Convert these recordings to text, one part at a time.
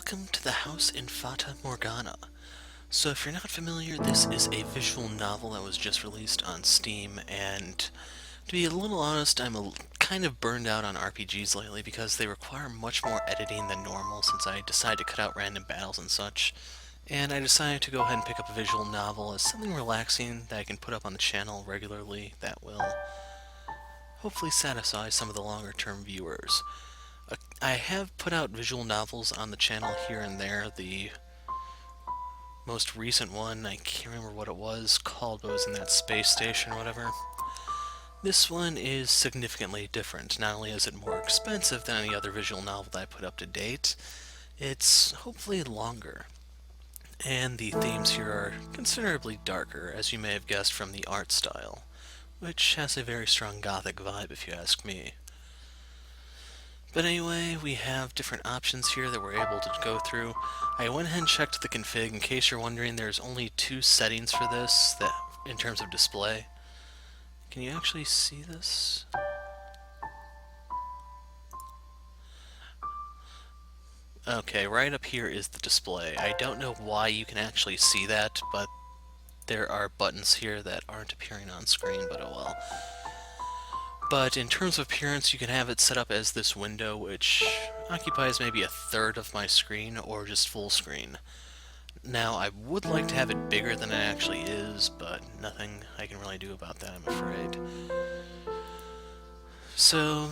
Welcome to the house in Fata Morgana. So if you're not familiar, this is a visual novel that was just released on Steam, and to be a little honest, kind of burned out on RPGs lately because they require much more editing than normal since I decided to cut out random battles and such. And I decided to go ahead and pick up a visual novel as something relaxing that I can put up on the channel regularly that will hopefully satisfy some of the longer term viewers. I have put out visual novels on the channel here and there. The most recent one, I can't remember what it was called, but it was in that space station or whatever. This one is significantly different. Not only is it more expensive than any other visual novel that I put up to date, it's hopefully longer. And the themes here are considerably darker, as you may have guessed from the art style, which has a very strong gothic vibe if you ask me. But anyway, we have different options here that we're able to go through. I went ahead and checked the config. In case you're wondering, there's only two settings for this that in terms of display. Can you actually see this? Okay, right up here is the display. I don't know why you can actually see that, but there are buttons here that aren't appearing on screen, but oh well. But in terms of appearance, you can have it set up as this window, which occupies maybe a third of my screen, or just full screen. Now, I would like to have it bigger than it actually is, but nothing I can really do about that, I'm afraid. So,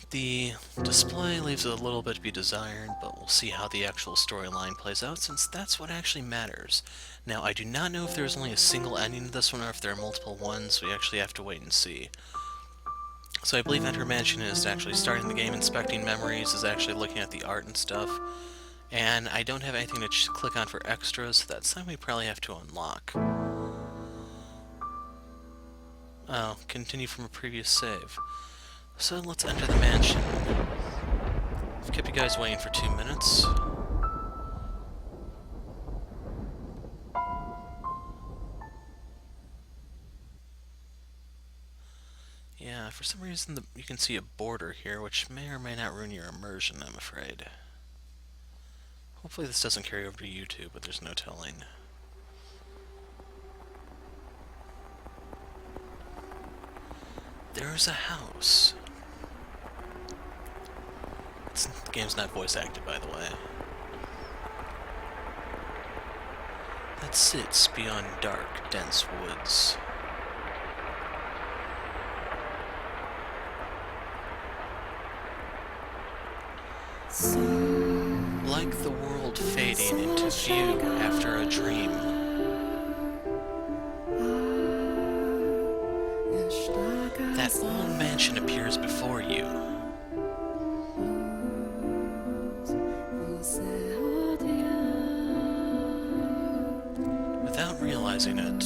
the display leaves a little bit to be desired, but we'll see how the actual storyline plays out, since that's what actually matters. Now, I do not know if there's only a single ending to this one, or if there are multiple ones. We actually have to wait and see. So I believe Enter Mansion is actually starting the game, inspecting memories, is actually looking at the art and stuff. And I don't have anything to click on for extras, so that's something we probably have to unlock. Oh, continue from a previous save. So let's enter the mansion. I've kept you guys waiting for 2 minutes. Yeah, for some reason you can see a border here, which may or may not ruin your immersion, I'm afraid. Hopefully this doesn't carry over to YouTube, but there's no telling. There's a house. The game's not voice acted, by the way. That sits beyond dark, dense woods. Like the world fading into view after a dream. That old mansion appears before you. Without realizing it,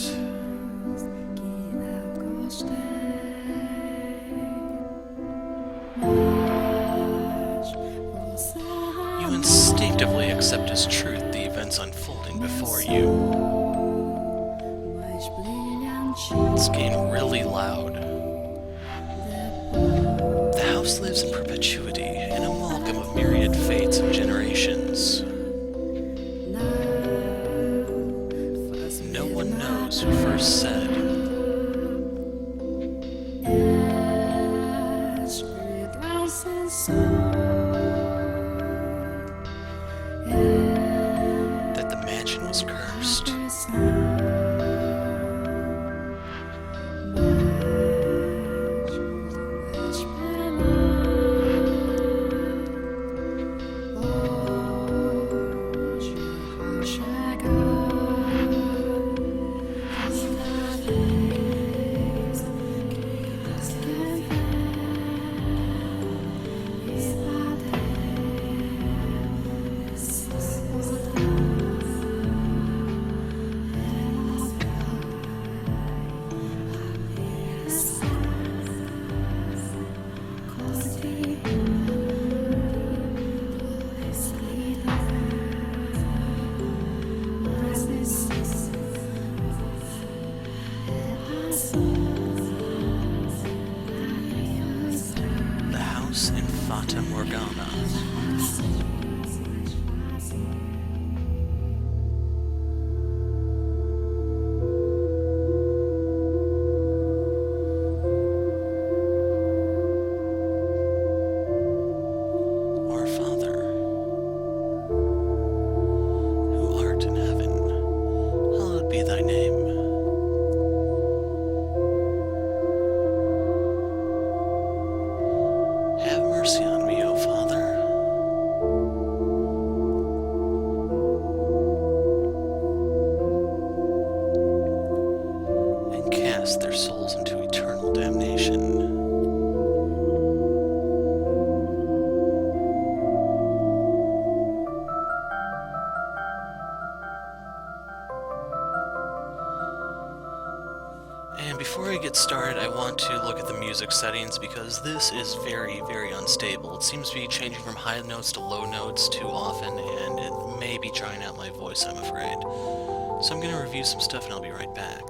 you instinctively accept as truth the events unfolding before you. It's getting really loud. The house lives in perpetuity, in a amalgam of myriad fates and generations. No one knows who first said, that the mansion was cursed. cast their souls into eternal damnation. And before I get started, I want to look at the music settings because this is very, very unstable. It seems to be changing from high notes to low notes too often, and it may be drying out my voice, I'm afraid. So I'm going to review some stuff and I'll be right back.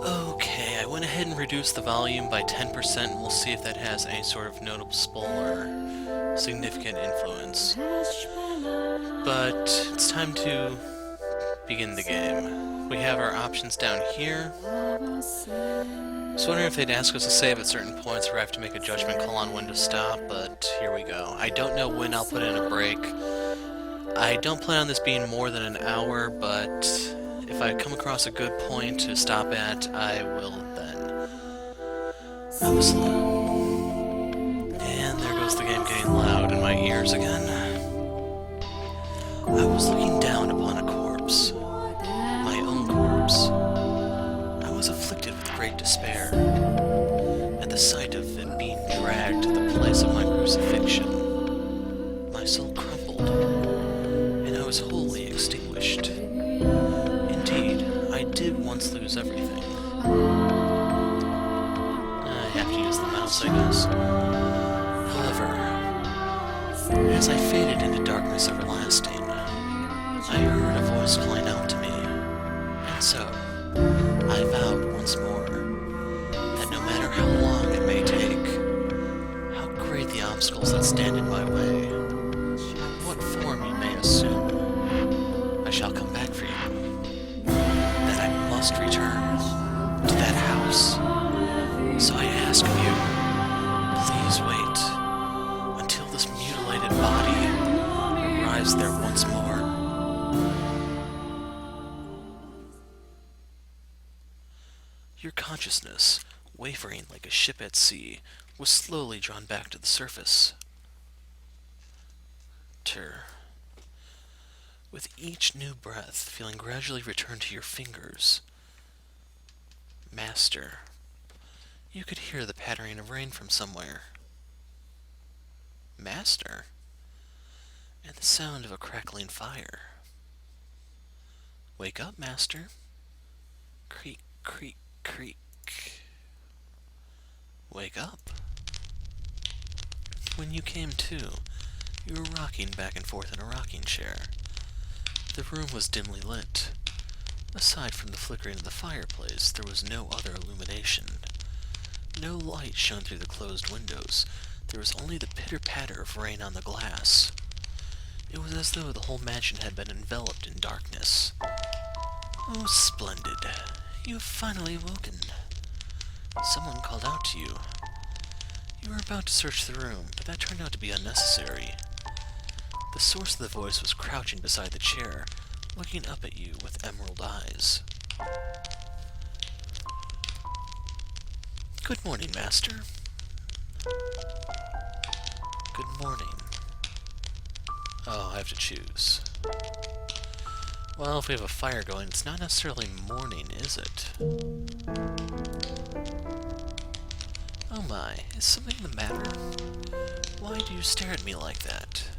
Okay, I went ahead and reduced the volume by 10%, and we'll see if that has any sort of noticeable or significant influence. But it's time to begin the game. We have our options down here. So wondering if they'd ask us to save at certain points or I have to make a judgment call on when to stop, but here we go. I don't know when I'll put in a break. I don't plan on this being more than an hour, but if I come across a good point to stop at, I will then. And there goes the game getting loud in my ears again. I was looking down upon a corpse. My own corpse. I was afflicted with great despair at the sight of it being dragged to the place of my crucifixion. My soul crumbled, and I was wholly extinguished. Indeed, I did once lose everything. I have to use the mouse, I guess. However, as I faded into darkness everlasting, I heard a voice calling out to me, and so I vowed once more that no matter how long it may take, how great the obstacles that stand in my way, what form you may assume, I shall come back for you. That I must return to that house. So I ask of you, please wait until this mutilated body arrives there once more. Your consciousness, wavering like a ship at sea, was slowly drawn back to the surface. With each new breath, feeling gradually return to your fingers. Master, you could hear the pattering of rain from somewhere. Master, and the sound of a crackling fire. Wake up, Master. Creak, creak, creak. Wake up. When you came to, you were rocking back and forth in a rocking chair. The room was dimly lit. Aside from the flickering of the fireplace, there was no other illumination. No light shone through the closed windows. There was only the pitter-patter of rain on the glass. It was as though the whole mansion had been enveloped in darkness. Oh, splendid. You have finally awoken. Someone called out to you. You were about to search the room, but that turned out to be unnecessary. The source of the voice was crouching beside the chair, looking up at you with emerald eyes. Good morning, Master. Good morning. Oh, I have to choose. Well, if we have a fire going, it's not necessarily morning, is it? Oh my, is something the matter? Why do you stare at me like that?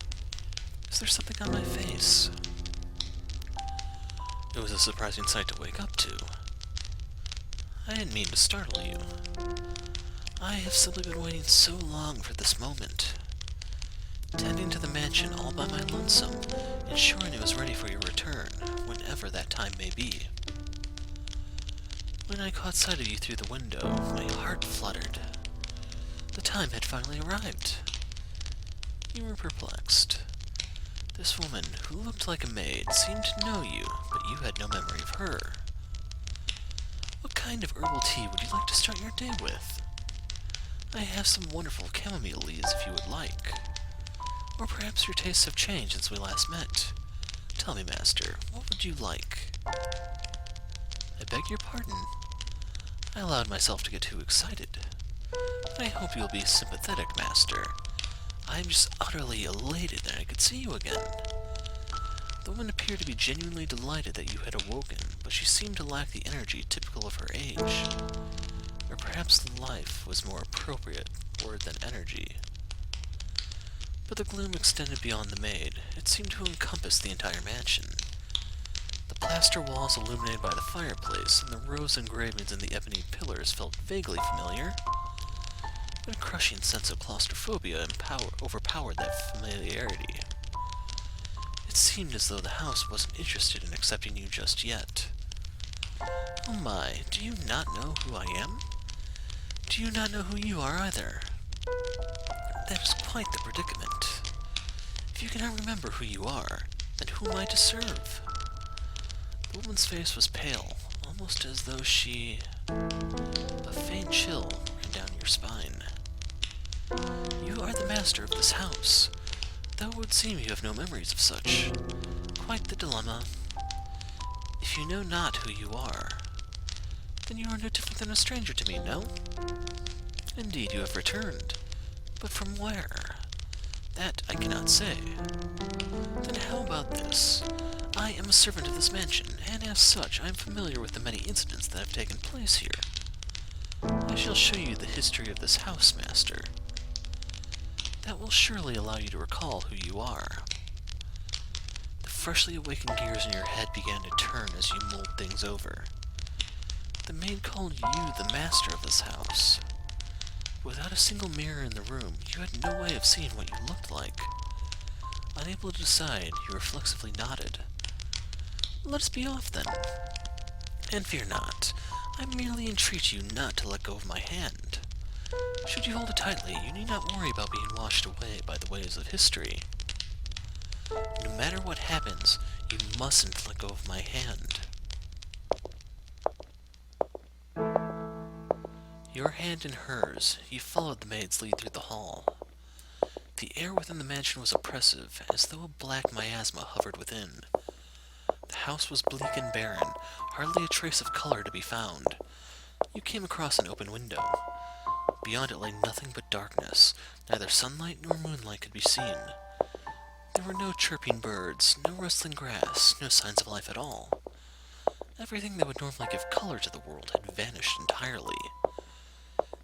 Is there something on my face? It was a surprising sight to wake up to. I didn't mean to startle you. I have simply been waiting so long for this moment. Tending to the mansion all by my lonesome, ensuring it was ready for your return, whenever that time may be. When I caught sight of you through the window, my heart fluttered. The time had finally arrived. You were perplexed. This woman, who looked like a maid, seemed to know you, but you had no memory of her. What kind of herbal tea would you like to start your day with? I have some wonderful chamomile leaves if you would like. Or perhaps your tastes have changed since we last met. Tell me, Master, what would you like? I beg your pardon. I allowed myself to get too excited. I hope you'll be sympathetic, Master. I'm just utterly elated that I could see you again. The woman appeared to be genuinely delighted that you had awoken, but she seemed to lack the energy typical of her age. Or perhaps life was more appropriate word than energy. But the gloom extended beyond the maid. It seemed to encompass the entire mansion. The plaster walls illuminated by the fireplace and the rose engravings in the ebony pillars felt vaguely familiar, but a crushing sense of claustrophobia overpowered that familiarity. It seemed as though the house wasn't interested in accepting you just yet. Oh my, do you not know who I am? Do you not know who you are either? That is quite the predicament. If you cannot remember who you are, then who am I to serve? The woman's face was pale, almost as though a faint chill ran down your spine. You are the master of this house, though it would seem you have no memories of such. Quite the dilemma. If you know not who you are, then you are no different than a stranger to me, no? Indeed, you have returned. But from where? That I cannot say. Then how about this? I am a servant of this mansion, and as such I am familiar with the many incidents that have taken place here. I shall show you the history of this house, master. That will surely allow you to recall who you are. The freshly awakened gears in your head began to turn as you mulled things over. The maid called you the master of this house. Without a single mirror in the room, you had no way of seeing what you looked like. Unable to decide, you reflexively nodded. Let us be off, then. And fear not. I merely entreat you not to let go of my hand. Should you hold it tightly, you need not worry about being washed away by the waves of history. No matter what happens, you mustn't let go of my hand. Your hand in hers, you followed the maid's lead through the hall. The air within the mansion was oppressive, as though a black miasma hovered within. The house was bleak and barren, hardly a trace of color to be found. You came across an open window. Beyond it lay nothing but darkness. Neither sunlight nor moonlight could be seen. There were no chirping birds, no rustling grass, no signs of life at all. Everything that would normally give color to the world had vanished entirely.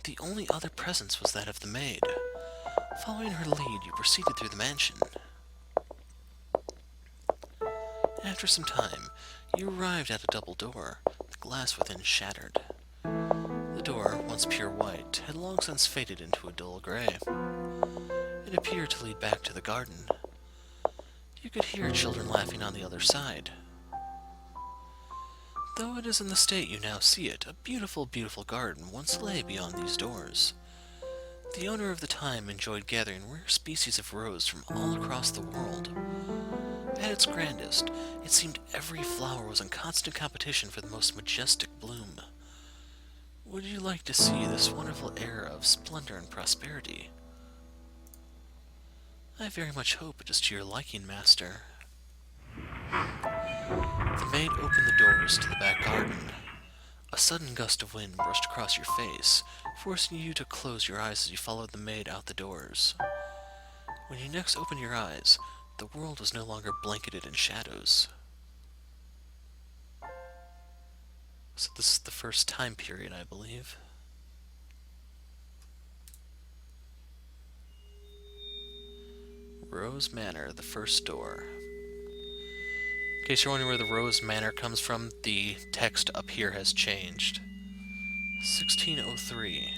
The only other presence was that of the maid. Following her lead, you proceeded through the mansion. After some time, you arrived at a double door, the glass within shattered. The door, once pure white, had long since faded into a dull gray. It appeared to lead back to the garden. You could hear children laughing on the other side. Though it is in the state you now see it, a beautiful, beautiful garden once lay beyond these doors. The owner of the time enjoyed gathering rare species of rose from all across the world. At its grandest, it seemed every flower was in constant competition for the most majestic bloom. Would you like to see this wonderful era of splendor and prosperity? I very much hope it is to your liking, master. The maid opened the doors to the back garden. A sudden gust of wind brushed across your face, forcing you to close your eyes as you followed the maid out the doors. When you next opened your eyes, the world was no longer blanketed in shadows. So this is the first time period, I believe. Rose Manor, the first door. In case you're wondering where the Rose Manor comes from, the text up here has changed. 1603.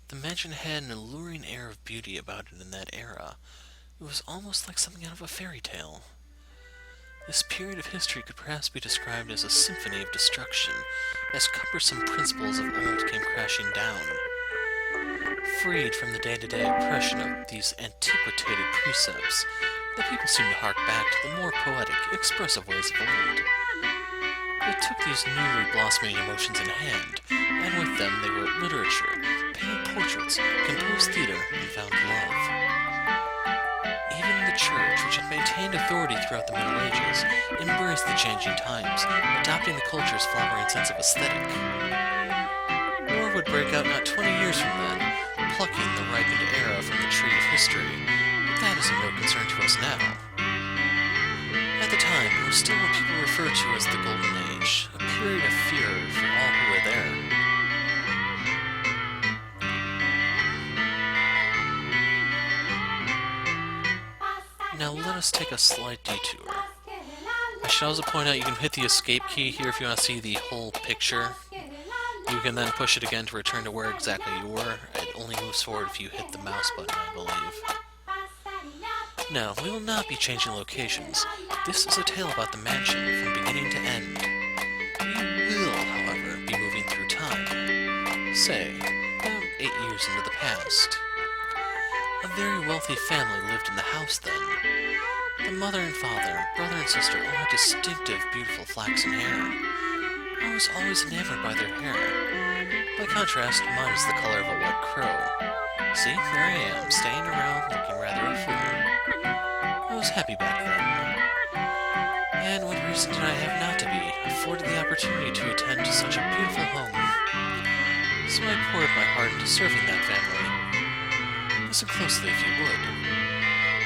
The mansion had an alluring air of beauty about it in that era. It was almost like something out of a fairy tale. This period of history could perhaps be described as a symphony of destruction, as cumbersome principles of old came crashing down. Freed from the day-to-day oppression of these antiquated precepts, the people seemed to hark back to the more poetic, expressive ways of old. They took these newly blossoming emotions in hand, and with them they wrote literature, painted portraits, composed theater, and found love. Even in the the church, which had maintained authority throughout the Middle Ages, embraced the changing times, adopting the culture's flowering sense of aesthetic. War would break out not 20 years from then, plucking the ripened era from the tree of history, but that is of no concern to us now. At the time, it was still what people referred to as the Golden Age, a period of fear for all who were there. Now let us take a slight detour. I should also point out you can hit the escape key here if you want to see the whole picture. You can then push it again to return to where exactly you were. It only moves forward if you hit the mouse button, I believe. No, we will not be changing locations. This is a tale about the mansion from beginning to end. You will, however, be moving through time. Say, about 8 years into the past. A very wealthy family lived in the house then. The mother and father, brother and sister all had distinctive, beautiful flaxen hair. I was always enamored by their hair. By contrast, mine is the color of a white crow. See, there I am, staying around, looking rather a fool. I was happy back then. And what reason did I have not to be, afforded the opportunity to attend to such a beautiful home? So I poured my heart into serving that family. Listen closely if you would.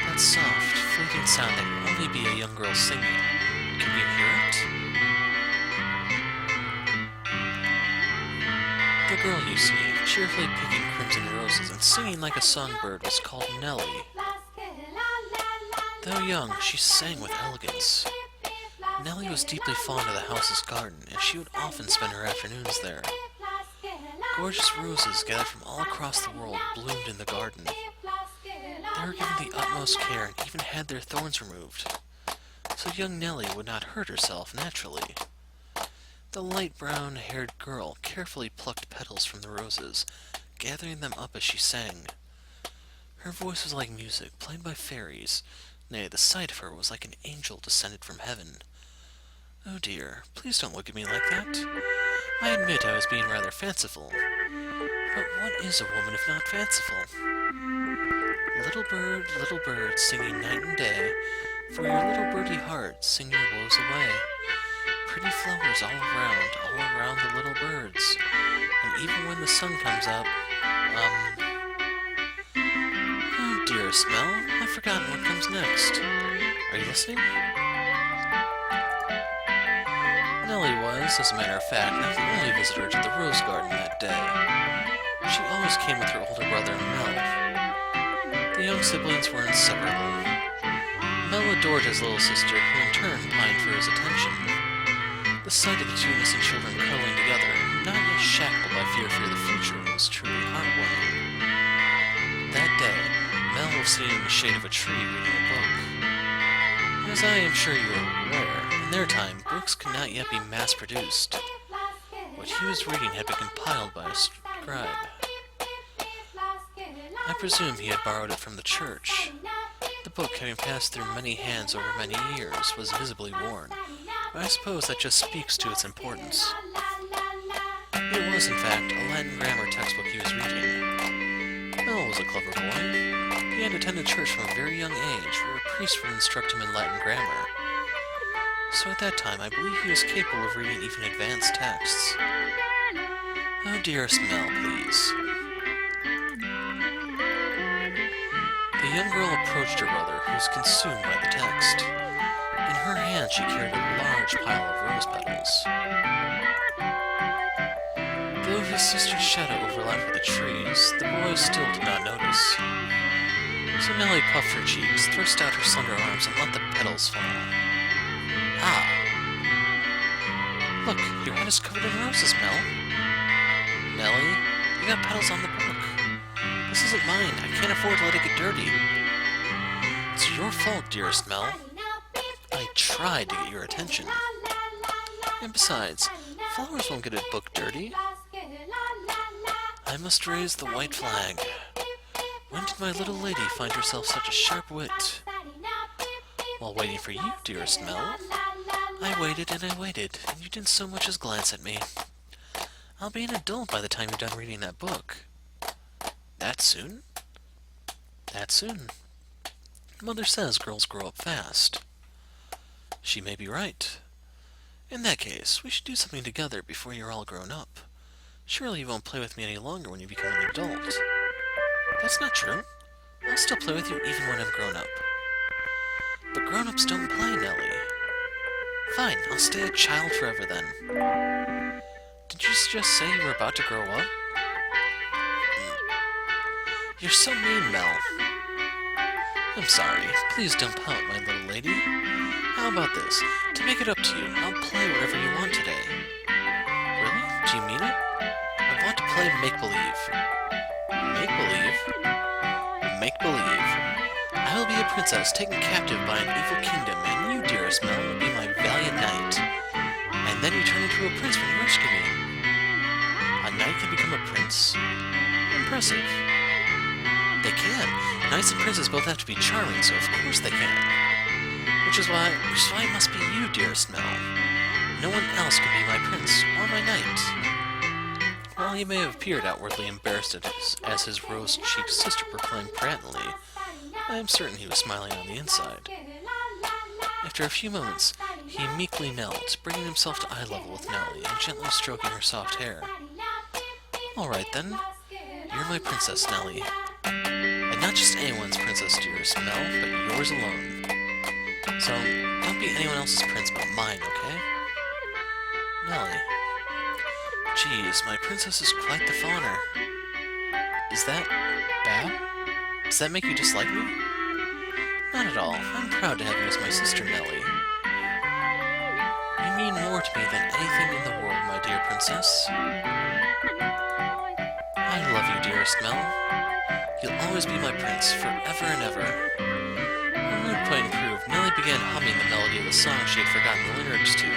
That soft, fleeting sound that can only be a young girl singing. Can you hear it? The girl you see, cheerfully picking crimson roses and singing like a songbird, was called Nellie. Though young, she sang with elegance. Nellie was deeply fond of the house's garden, and she would often spend her afternoons there. Gorgeous roses gathered from all across the world bloomed in the garden. They were given the utmost care and even had their thorns removed, so young Nellie would not hurt herself naturally. The light brown-haired girl carefully plucked petals from the roses, gathering them up as she sang. Her voice was like music, played by fairies. Nay, the sight of her was like an angel descended from heaven. Oh dear, please don't look at me like that. I admit I was being rather fanciful. But what is a woman if not fanciful? little bird, singing night and day, for your little birdie heart, sing your woes away. Pretty flowers all around the little birds, and even when the sun comes up, oh dearest Mel, I've forgotten what comes next. Are you listening? Nellie was, as a matter of fact, not the only visitor to the rose garden that day. She always came with her older brother, Mel. The young siblings were inseparable. Mel adored his little sister, who in turn pined for his attention. The sight of the two innocent children cuddling together, not yet shackled by fear for the future, was truly heartwarming. That day, Mel was sitting in the shade of a tree reading a book. As I am sure you are aware, in their time, books could not yet be mass-produced. What he was reading had been compiled by a scribe. I presume he had borrowed it from the church. The book, having passed through many hands over many years, was visibly worn, but I suppose that just speaks to its importance. It was, in fact, a Latin grammar textbook he was reading. Mel was a clever boy. He had attended church from a very young age, where a priest would instruct him in Latin grammar. So at that time, I believe he was capable of reading even advanced texts. Oh, dearest Mel, please. The young girl approached her brother, who was consumed by the text. In her hand she carried a large pile of rose petals. Though his sister's shadow overlapped with the trees, the boy still did not notice. So Nellie puffed her cheeks, thrust out her slender arms, and let the petals fall. Ah! Look, your head is covered in roses, Mel. Nellie, you got petals on the book. This isn't mine. I can't afford to let it get dirty. It's your fault, dearest Mel. I tried to get your attention. And besides, flowers won't get a book dirty. I must raise the white flag. When did my little lady find herself such a sharp wit? While waiting for you, dearest Mel, I waited and I waited, and you didn't so much as glance at me. I'll be an adult by the time you're done reading that book. That soon? That soon. Mother says girls grow up fast. She may be right. In that case, we should do something together before you're all grown up. Surely you won't play with me any longer when you become an adult. That's not true. I'll still play with you even when I'm grown up. But grown-ups don't play, Nellie. Fine, I'll stay a child forever then. Did you just say you were about to grow up? You're so mean, Mel. I'm sorry. Please don't pout, my little lady. How about this? To make it up to you, I'll play whatever you want today. Really? Do you mean it? I want to play make-believe. Make-believe? Make-believe. I will be a princess taken captive by an evil kingdom, and you, dearest Mel, will be my valiant knight. And then you turn into a prince when you rescue me. A knight can become a prince? Impressive. They can. Knights and princes both have to be charming, so of course they can. Which is why it must be you, dearest Mel. No one else can be my prince or my knight. While he may have appeared outwardly embarrassed as his rose-cheeked sister proclaimed prattlingly, I am certain he was smiling on the inside. After a few moments, he meekly knelt, bringing himself to eye level with Nellie and gently stroking her soft hair. All right then, you're my princess, Nellie. And not just anyone's princess, dearest Mel, but yours alone. So, don't be anyone else's prince but mine, okay? Nellie. Geez, my princess is quite the fawner. Is that bad? Does that make you dislike me? Not at all. I'm proud to have you as my sister, Nellie. You mean more to me than anything in the world, my dear princess. I love you, dearest Mel. You'll always be my prince, forever and ever. Her mood quite improved, Nellie began humming the melody of the song she had forgotten the lyrics to.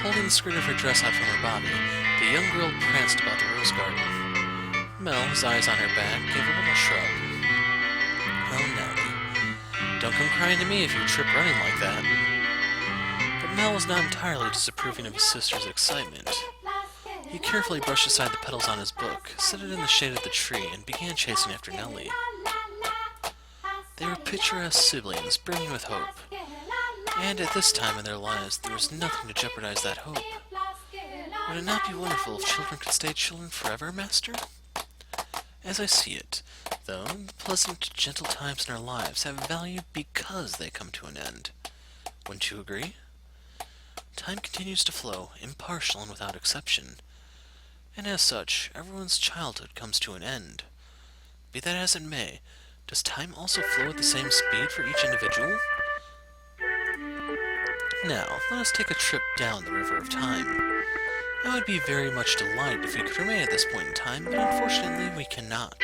Holding the skirt of her dress out from her body, the young girl pranced about the rose garden. Mel, his eyes on her back, gave a little shrug. Oh, Nellie, don't come crying to me if you trip running like that. But Mel was not entirely disapproving of his sister's excitement. He carefully brushed aside the petals on his book, set it in the shade of the tree, and began chasing after Nellie. They were picturesque siblings, brimming with hope. And at this time in their lives, there was nothing to jeopardize that hope. Would it not be wonderful if children could stay children forever, Master? As I see it, though, the pleasant, gentle times in our lives have value because they come to an end. Wouldn't you agree? Time continues to flow, impartial and without exception. And as such, everyone's childhood comes to an end. Be that as it may, does time also flow at the same speed for each individual? Now, let us take a trip down the river of time. I would be very much delighted if we could remain at this point in time, but unfortunately we cannot.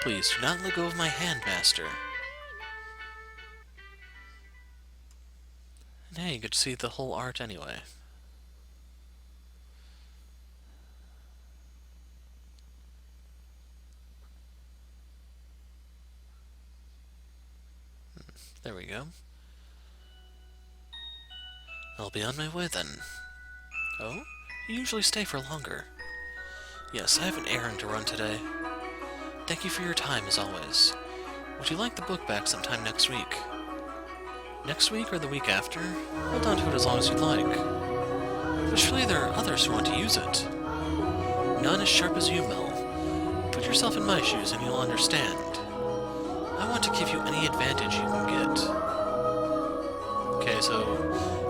Please do not let go of my hand, Master. And hey, you get to see the whole art anyway. There we go. I'll be on my way then. Oh? You usually stay for longer. Yes, I have an errand to run today. Thank you for your time, as always. Would you like the book back sometime next week? Next week or the week after? Hold on to it as long as you'd like. But surely there are others who want to use it. None as sharp as you, Mel. Put yourself in my shoes and you'll understand. I want to give you any advantage you can get. Okay, so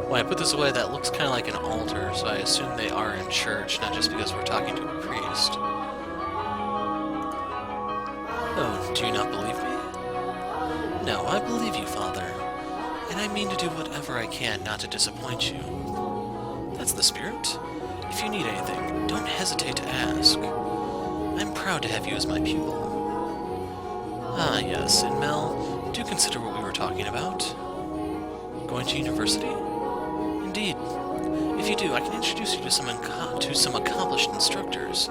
when I put this away, that looks kind of like an altar, so I assume they are in church, not just because we're talking to a priest. Oh, do you not believe me? No, I believe you, Father. And I mean to do whatever I can not to disappoint you. That's the spirit. If you need anything, don't hesitate to ask. I'm proud to have you as my pupil. Ah, yes, and Mel, do consider what we were talking about. Going to university? Indeed. If you do, I can introduce you to some accomplished instructors.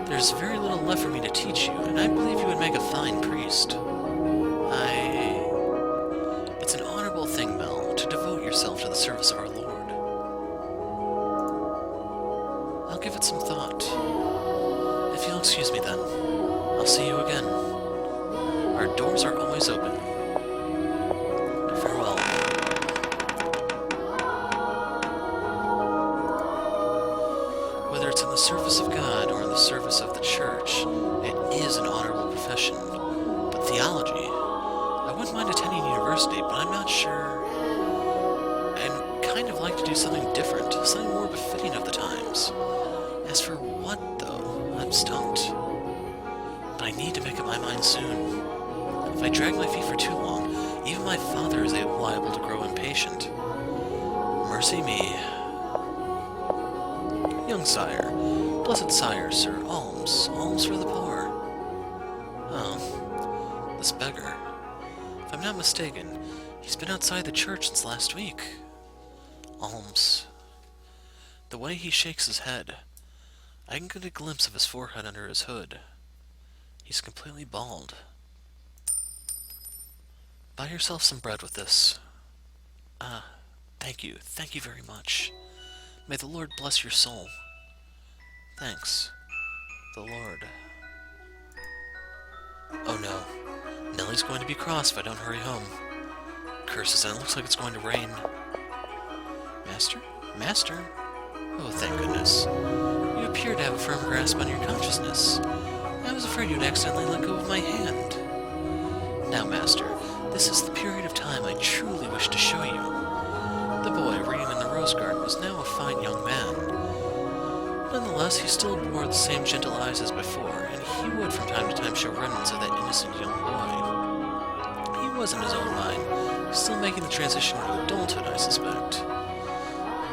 There's very little left for me to teach you, and I believe you would make a fine priest. It's an honorable thing, Mel, to devote yourself to the service of our Lord. I'll give it some thought. If you'll excuse me then, I'll see you again. Our door doors are always open. Farewell. Whether it's in the service of God or in the service of the church, it is an honorable profession. But theology, I wouldn't mind attending university, but I'm not sure. I'd kind of like to do something different, something more befitting of the times. As for what, though, I'm stumped. But I need to make up my mind soon. If I drag my feet for too long, even my father is liable to grow impatient. Mercy me. Young sire, blessed sire, sir, alms for the poor. Oh, this beggar. If I'm not mistaken, he's been outside the church since last week. Alms. The way he shakes his head, I can get a glimpse of his forehead under his hood. He's completely bald. Buy yourself some bread with this. Thank you very much. May the Lord bless your soul. Thanks. The Lord. Oh no. Nellie's going to be cross if I don't hurry home. Curses, and it looks like it's going to rain. Master? Master? Oh, thank goodness. You appear to have a firm grasp on your consciousness. I was afraid you'd accidentally let go of my hand. Now, Master, this is the period of time I truly wish to show you. The boy reading in the rose garden was now a fine young man. Nonetheless, he still bore the same gentle eyes as before, and he would from time to time show remnants of that innocent young boy. He was, in his own mind, still making the transition to adulthood, I suspect.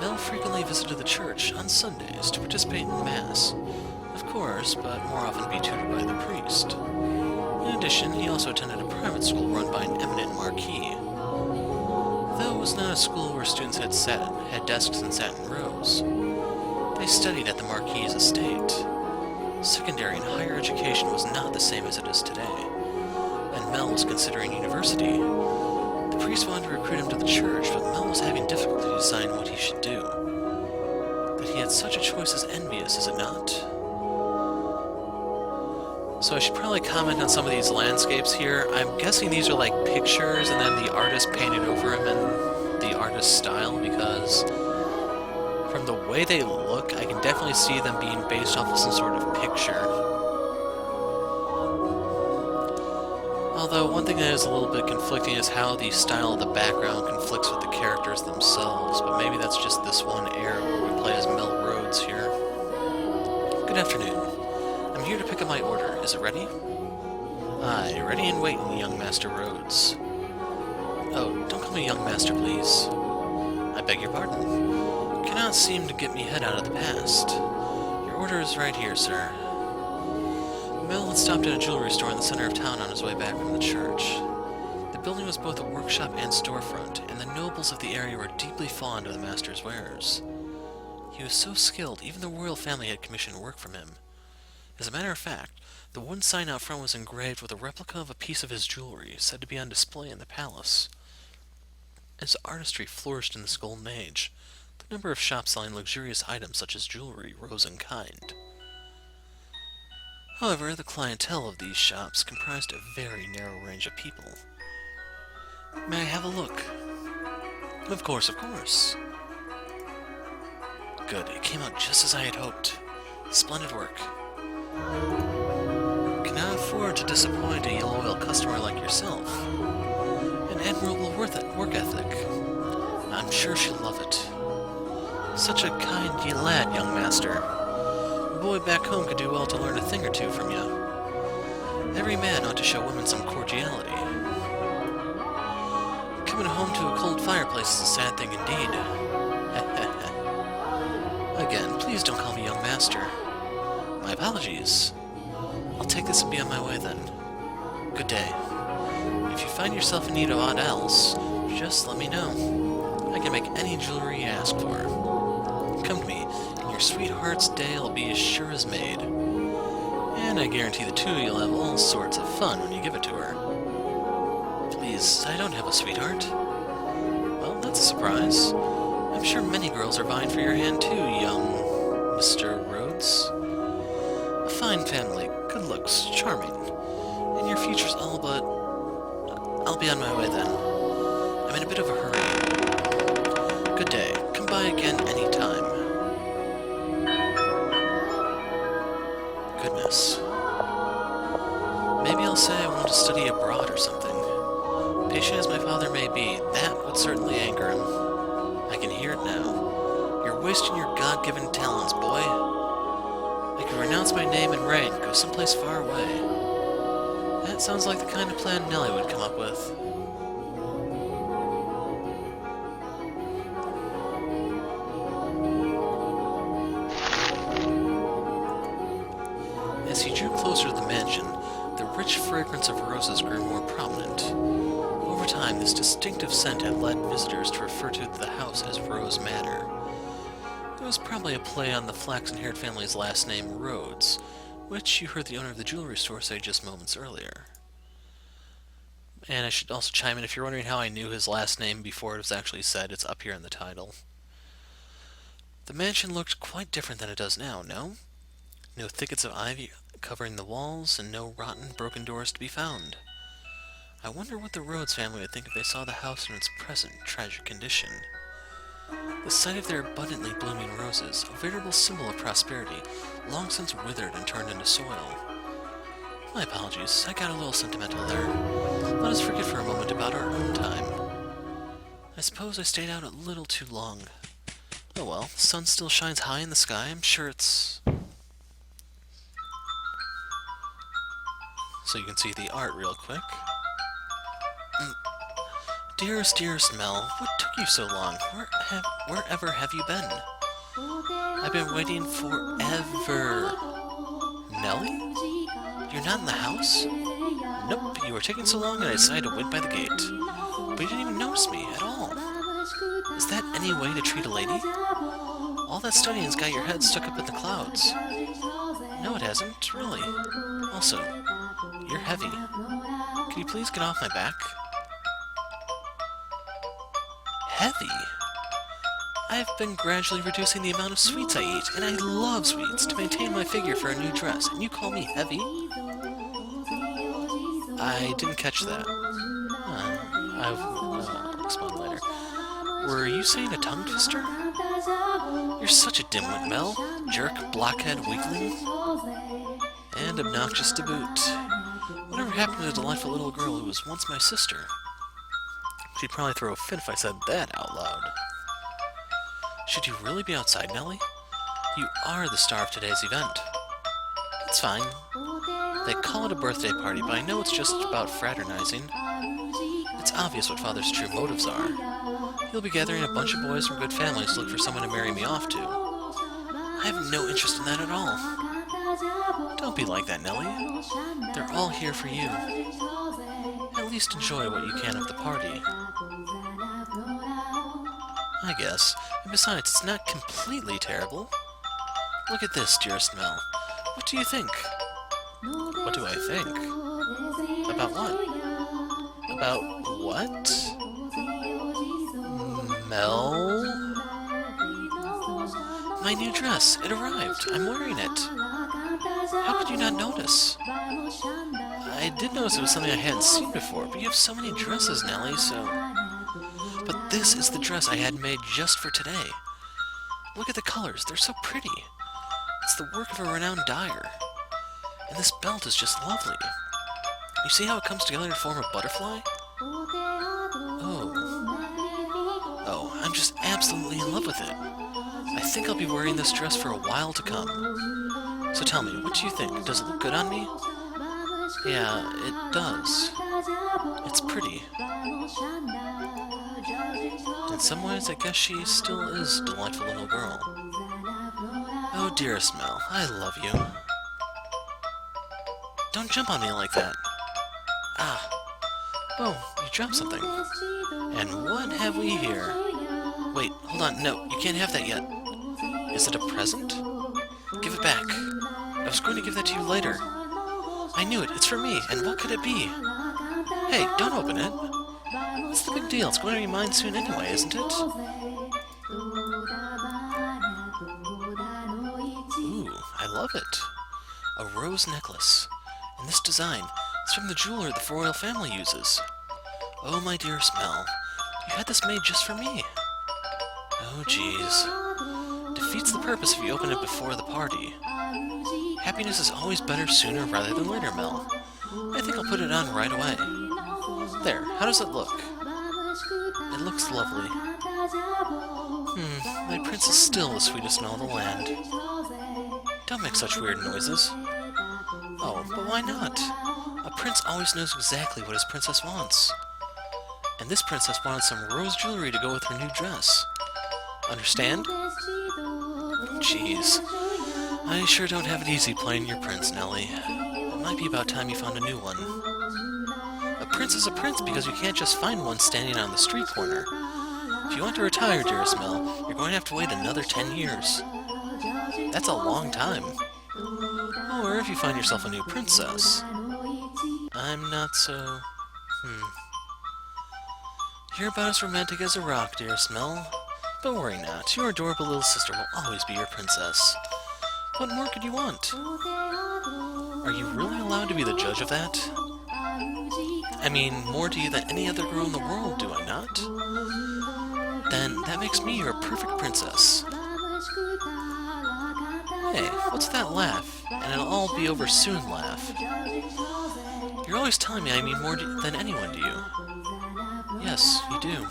Mel frequently visited the church on Sundays to participate in Mass, of course, but more often be tutored by the priest. In addition, he also attended a private school run by an eminent marquis. Though it was not a school where students had desks and sat in rows, they studied at the marquis's estate. Secondary and higher education was not the same as it is today, and Mel was considering university. The priest wanted to recruit him to the church, but Mel was having difficulty deciding what he should do. That he had such a choice is envious, is it not? So I should probably comment on some of these landscapes here. I'm guessing these are like pictures and then the artist painted over them in the artist's style, because from the way they look, I can definitely see them being based off of some sort of picture. Although one thing that is a little bit conflicting is how the style of the background conflicts with the characters themselves, but maybe that's just this one era where we play as Mel Rhodes here. Good afternoon. I'm here to pick up my order. Is it ready? Aye, ready and waiting, young Master Rhodes. Oh, don't call me young master, please. I beg your pardon. Cannot seem to get me head out of the past. Your order is right here, sir. Mel had stopped at a jewelry store in the center of town on his way back from the church. The building was both a workshop and storefront, and the nobles of the area were deeply fond of the master's wares. He was so skilled, even the royal family had commissioned work from him. As a matter of fact, the wooden sign out front was engraved with a replica of a piece of his jewelry, said to be on display in the palace. As artistry flourished in this golden age, the number of shops selling luxurious items such as jewelry rose in kind. However, the clientele of these shops comprised a very narrow range of people. May I have a look? Of course, of course. Good, it came out just as I had hoped. Splendid work. Cannot afford to disappoint a loyal customer like yourself. An admirable work ethic. I'm sure she'll love it. Such a kind lad, young master. A boy back home could do well to learn a thing or two from you. Every man ought to show women some cordiality. Coming home to a cold fireplace is a sad thing indeed. Again, please don't call me young master. My apologies. I'll take this and be on my way then. Good day. If you find yourself in need of aught else, just let me know. I can make any jewelry you ask for. Come to me, and your sweetheart's day will be as sure as maid. And I guarantee the two of you'll have all sorts of fun when you give it to her. Please, I don't have a sweetheart. Well, that's a surprise. I'm sure many girls are vying for your hand too, young Mr. Rhodes. A fine family, good looks, charming, and your future's all but I'll be on my way then. I'm in a bit of a hurry. Good day. Come by again any time. Goodness. Maybe I'll say I want to study abroad or something. Patient as my father may be, that would certainly anger him. I can hear it now. You're wasting your God-given talents, boy. I could renounce my name and rank, go someplace far away. That sounds like the kind of plan Nellie would come up with. As he drew closer to the mansion, the rich fragrance of roses grew more prominent. Over time, this distinctive scent had led visitors to refer to the house as Rose Manor. It was probably a play on the flaxen-haired family's last name, Rhodes, which you heard the owner of the jewelry store say just moments earlier. And I should also chime in, if you're wondering how I knew his last name before it was actually said, it's up here in the title. The mansion looked quite different than it does now, no? No thickets of ivy covering the walls, and no rotten, broken doors to be found. I wonder what the Rhodes family would think if they saw the house in its present tragic condition. The sight of their abundantly blooming roses, a veritable symbol of prosperity, long since withered and turned into soil. My apologies, I got a little sentimental there. Let us forget for a moment about our own time. I suppose I stayed out a little too long. Oh well, the sun still shines high in the sky, I'm sure it's... So you can see the art real quick. Dearest, dearest Mel, what took you so long? Wherever have you been? I've been waiting forever. Nellie? You're not in the house? Nope, you were taking so long and I decided to wait by the gate. But you didn't even notice me at all. Is that any way to treat a lady? All that studying's got your head stuck up in the clouds. No, it hasn't, really. Also, you're heavy. Can you please get off my back? Heavy? I've been gradually reducing the amount of sweets I eat, and I love sweets to maintain my figure for a new dress, and you call me heavy? I didn't catch that. I'll explain later. Were you saying a tongue twister? You're such a dimwit, Mel. Jerk, blockhead, weakling. And obnoxious to boot. Whatever happened to the delightful little girl who was once my sister? She'd probably throw a fit if I said that out loud. Should you really be outside, Nellie? You are the star of today's event. It's fine. They call it a birthday party, but I know it's just about fraternizing. It's obvious what Father's true motives are. He'll be gathering a bunch of boys from good families to look for someone to marry me off to. I have no interest in that at all. Don't be like that, Nellie. They're all here for you. At least enjoy what you can of the party. I guess. And besides, it's not completely terrible. Look at this, dearest Mel. What do you think? What do I think? About what? About what? Mel? My new dress. It arrived. I'm wearing it. How could you not notice? I did notice it was something I hadn't seen before, but you have so many dresses, Nellie, so... But this is the dress I had made just for today. Look at the colors. They're so pretty. It's the work of a renowned dyer. And this belt is just lovely. You see how it comes together to form a butterfly? Oh, I'm just absolutely in love with it. I think I'll be wearing this dress for a while to come. So tell me, what do you think? Does it look good on me? Yeah, it does. It's pretty. In some ways, I guess she still is a delightful little girl. Oh, dearest Mel, I love you. Don't jump on me like that. Ah. Oh, you dropped something. And what have we here? Wait, hold on, no, you can't have that yet. Is it a present? Give it back. I was going to give that to you later. I knew it, it's for me, and what could it be? Hey, don't open it. What's the big deal? It's going to be mine soon anyway, isn't it? Ooh, I love it. A rose necklace. And this design is from the jeweler the royal family uses. Oh, my dearest Mel, you had this made just for me. Oh, jeez. Defeats the purpose if you open it before the party. Happiness is always better sooner rather than later, Mel. I think I'll put it on right away. There, how does it look? It looks lovely. My prince is still the sweetest in all the land. Don't make such weird noises. Oh, but why not? A prince always knows exactly what his princess wants. And this princess wanted some rose jewelry to go with her new dress. Understand? Jeez. I sure don't have it easy playing your prince, Nellie. It might be about time you found a new one. A prince is a prince because you can't just find one standing on the street corner. If you want to retire, dearest Mel, you're going to have to wait another 10 years. That's a long time. Or if you find yourself a new princess. I'm not so... You're about as romantic as a rock, dearest Mel. But worry not, your adorable little sister will always be your princess. What more could you want? Are you really allowed to be the judge of that? I mean, more to you than any other girl in the world, do I not? Then that makes me your perfect princess. Hey, what's that laugh? And it'll all be over soon laugh. You're always telling me I mean more than anyone to you. Yes, you do.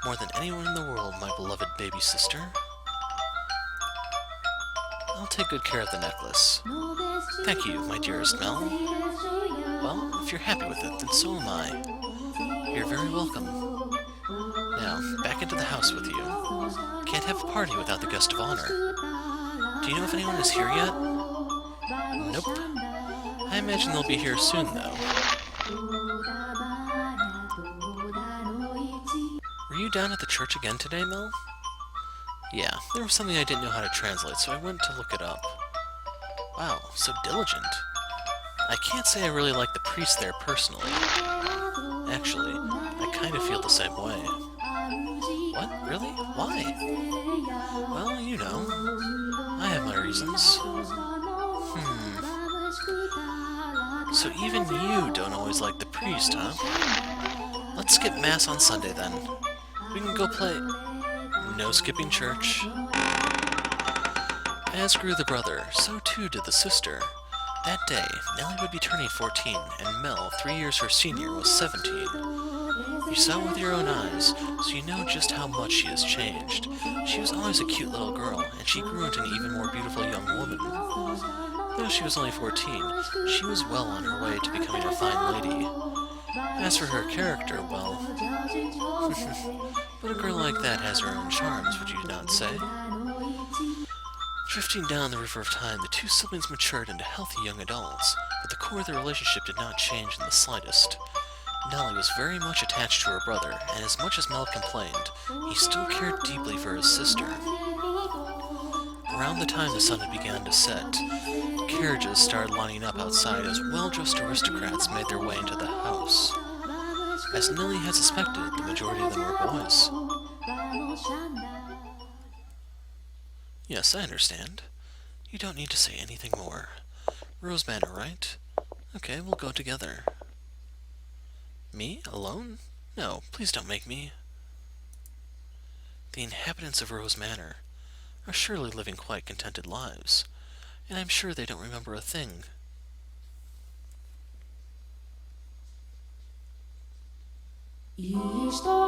More than anyone in the world, my beloved baby sister. I'll take good care of the necklace. Thank you, my dearest Mel. Well, if you're happy with it, then so am I. You're very welcome. Now, back into the house with you. Can't have a party without the guest of honor. Do you know if anyone is here yet? Nope. I imagine they'll be here soon, though. Were you down at the church again today, Mel? Yeah, there was something I didn't know how to translate, so I went to look it up. Wow, so diligent. I can't say I really like the priest there personally. Actually, I kind of feel the same way. What? Really? Why? Well, you know. I have my reasons. So even you don't always like the priest, huh? Let's skip Mass on Sunday, then. We can go play... No skipping church. As grew the brother, so too did the sister. That day, Nellie would be turning 14, and Mel, 3 years her senior, was 17. You saw with your own eyes, so you know just how much she has changed. She was always a cute little girl, and she grew into an even more beautiful young woman. Though she was only 14, she was well on her way to becoming a fine lady. As for her character, well... But a girl like that has her own charms, would you not say? Drifting down the river of time, the two siblings matured into healthy young adults, but the core of their relationship did not change in the slightest. Nellie was very much attached to her brother, and as much as Mel complained, he still cared deeply for his sister. Around the time the sun had begun to set, carriages started lining up outside as well-dressed aristocrats made their way into the house. As Nellie had suspected, the majority of them were boys. Yes, I understand. You don't need to say anything more. Rose Manor, right? Okay, we'll go together. Me? Alone? No, please don't make me. The inhabitants of Rose Manor are surely living quite contented lives, and I'm sure they don't remember a thing. História